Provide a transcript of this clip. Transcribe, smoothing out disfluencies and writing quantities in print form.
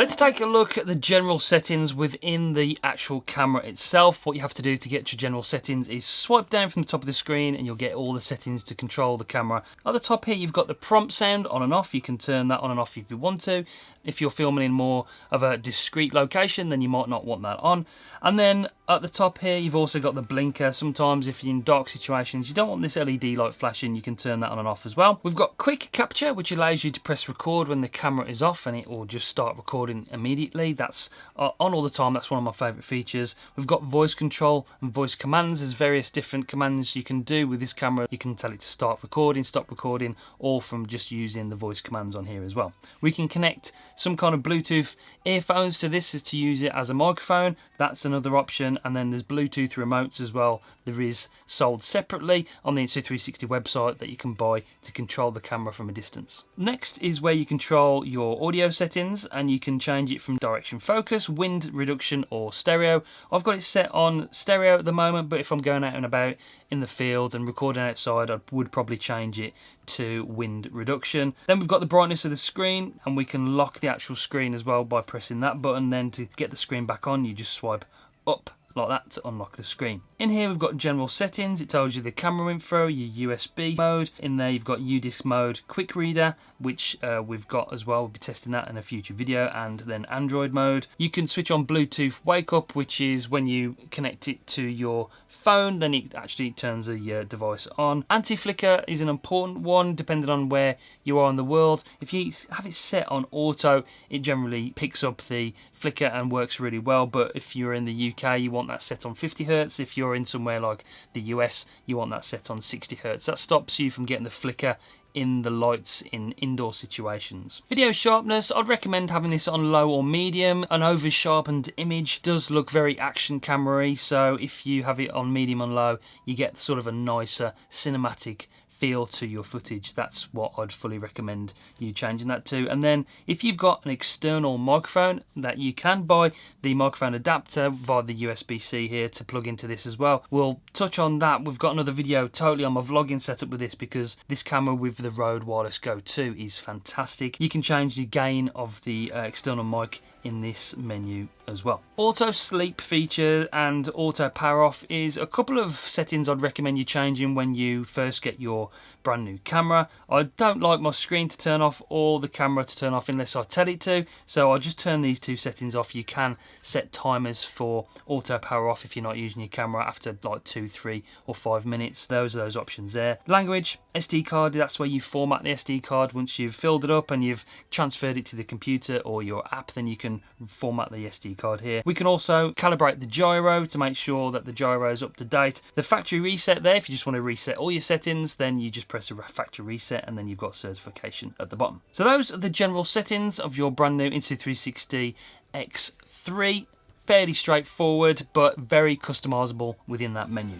Let's take a look at the general settings within the actual camera itself. What you have to do to get your general settings is swipe down from the top of the screen and you'll get all the settings to control the camera. At the top here you've got the prompt sound on and off. You can turn that on and off if you want to. If you're filming in more of a discrete location, then you might not want that on. And then at the top here you've also got the blinker. Sometimes if you're in dark situations you don't want this LED light flashing, you can turn that on and off as well. We've got quick capture, which allows you to press record when the camera is off and it will just start recording immediately. That's on all the time. That's one of my favorite features. We've got voice control and voice commands. There's various different commands you can do with this camera. You can tell it to start recording, stop recording, or from just using the voice commands on here as well. We can connect some kind of Bluetooth earphones to this is to use it as a microphone. That's another option. And then there's Bluetooth remotes as well. There is sold separately on the Insta360 website that you can buy to control the camera from a distance. Next is where you control your audio settings, and you can change it from direction focus, wind reduction, or stereo. I've got it set on stereo at the moment, but if I'm going out and about in the field and recording outside, I would probably change it to wind reduction. Then we've got the brightness of the screen, and we can lock the actual screen as well by pressing that button. Then to get the screen back on, you just swipe up like that to unlock the screen. In here we've got general settings. It tells you the camera info, your USB mode. In there you've got UDisc mode, quick reader, which we've got as well. We'll be testing that in a future video. And then Android mode. You can switch on Bluetooth wake up, which is when you connect it to your phone, then it actually turns the device on. Anti-flicker is an important one depending on where you are in the world. If you have it set on auto, it generally picks up the flicker and works really well, but if you're in the UK you want that set on 50 Hz. If you're in somewhere like the US you want that set on 60 Hz. That stops you from getting the flicker in the lights in indoor situations. Video sharpness, I'd recommend having this on low or medium. An over sharpened image does look very action camera-y, so if you have it on medium and low you get sort of a nicer cinematic feel to your footage. That's what I'd fully recommend you changing that to. And then if you've got an external microphone, that you can buy the microphone adapter via the USB-C here to plug into this as well. We'll touch on that. We've got another video totally on my vlogging setup with this, because this camera with the Rode Wireless Go 2 is fantastic. You can change the gain of the external mic in this menu as well. Auto sleep feature and auto power off is a couple of settings I'd recommend you changing when you first get your brand new camera. I don't like my screen to turn off or the camera to turn off unless I tell it to, so I'll just turn these two settings off. You can set timers for auto power off if you're not using your camera after like 2, 3 or 5 minutes. Those are those options there. Language, SD card, that's where you format the SD card. Once you've filled it up and you've transferred it to the computer or your app, then you can format the SD card here. We can also calibrate the gyro to make sure that the gyro is up to date. The factory reset there, if you just want to reset all your settings, then you just press a factory reset and then you've got certification at the bottom. So those are the general settings of your brand new Insta360 X3. Fairly straightforward, but very customizable within that menu.